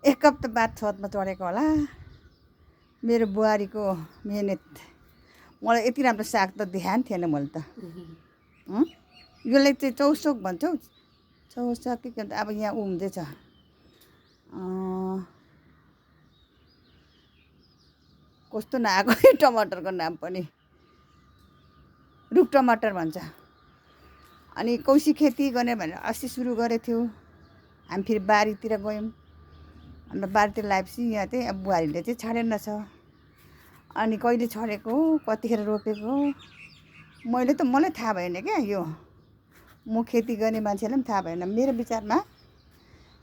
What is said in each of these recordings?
1 हप्ता बाद छतमा चढेको होला। मेरो बुहारीको मेहनत। मलाई यति राम्रो साग त देखाएको थिएन मैले त। यसलाई चाहिँ चौसोक भन्छौ। चौसोक के भन्छ अब यहाँ हुँदैछ। कस्तो नआएको टमाटरको नाम पनि रुख टमाटर भन्छ। अनि कौशी खेती गर्ने भनेर अस्ति सुरु गरेको थियो। हामी फेरि बारीतिर गयौँ। अन्त बारीतिर लगाएपछि यहाँ चाहिँ अब बुहारीले चाहिँ छाडेन छ। अनि कहिले छरेको कतिखेर रोपेको मलाई थाहा भएन क्या। यो म खेती गर्ने मान्छेलाई पनि थाहा भएन। मेरो विचारमा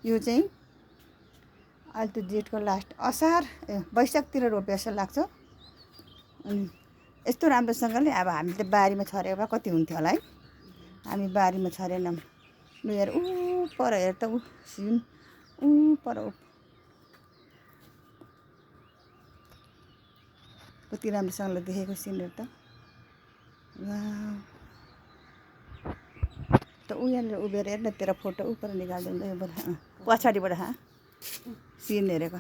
यो चाहिँ अहिले त जेठको लास्ट असार वैशाखतिर रोपे जस्तो लाग्छ। अनि यस्तो राम्रोसँगले अब हामीले बारीमा छरेको भए कति हुन्थ्यो होला है। हामी बारीमा छरेनौँ। लु हेर पर हेर त सिन पर कति राम्रोसँगले देखेको सिनहरू त। त यहाँनिर उभिएर हेर्न तेरो फोटो पर निकालिदिँदा पछाडिबाट सिन हेरेको।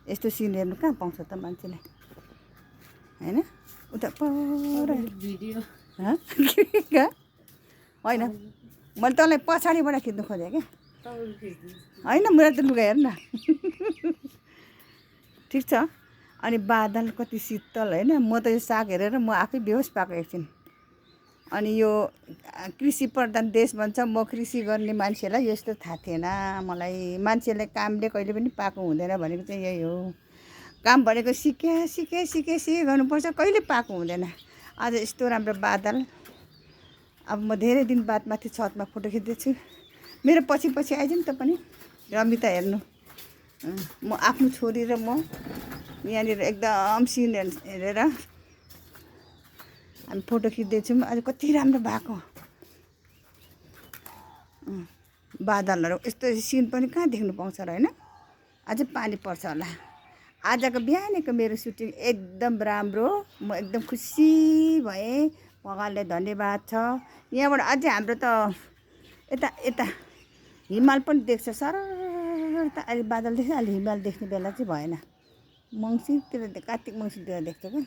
यस्तो सिन हेर्नु कहाँ पाउँछ त मान्छेले होइन। उता पर भिडियो होइन मैले तँलाई पछाडिबाट खिच्नु खोजेँ क्या। होइन मेरो त लुगा हेर्न ठिक छ। अनि बादल कति शीतल होइन। म त यो साग हेरेर म आफै बेहोस पाएको एकछिन। अनि यो कृषि प्रधान देश भन्छ। म कृषि गर्ने मान्छेलाई यस्तो थाहा थिएन मलाई। मान्छेले कामले कहिले पनि पाएको हुँदैन भनेको चाहिँ यही हो। काम भनेको सिके गर्नुपर्छ। कहिले पाएको हुँदैन। आज यस्तो राम्रो बादल। अब म धेरै दिन बाद माथि छतमा फोटो खिच्दैछु। मेरो पछि आइज नि त पनि रमिता हेर्नु। म आफ्नो छोरी र म यहाँनिर एकदम सिन हेरेर हामी फोटो खिच्दैछौँ। आज कति राम्रो भएको बादलहरू। यस्तो सिन पनि कहाँ देख्नु पाउँछ र होइन। अझै पानी पर्छ होला। आजको बिहानीको मेरो सुटिङ एकदम राम्रो। म एकदम खुसी भएँ। भगवानले धन्यवाद छ। यहाँबाट अझै हाम्रो त यता हिमाल पनि देख्छ सर त। अहिले बादल देख्छ। अहिले हिमाल देख्ने बेला चाहिँ भएन। मङ्सिरतिर कार्तिक मङ्सिरतिर देख्छ क्या।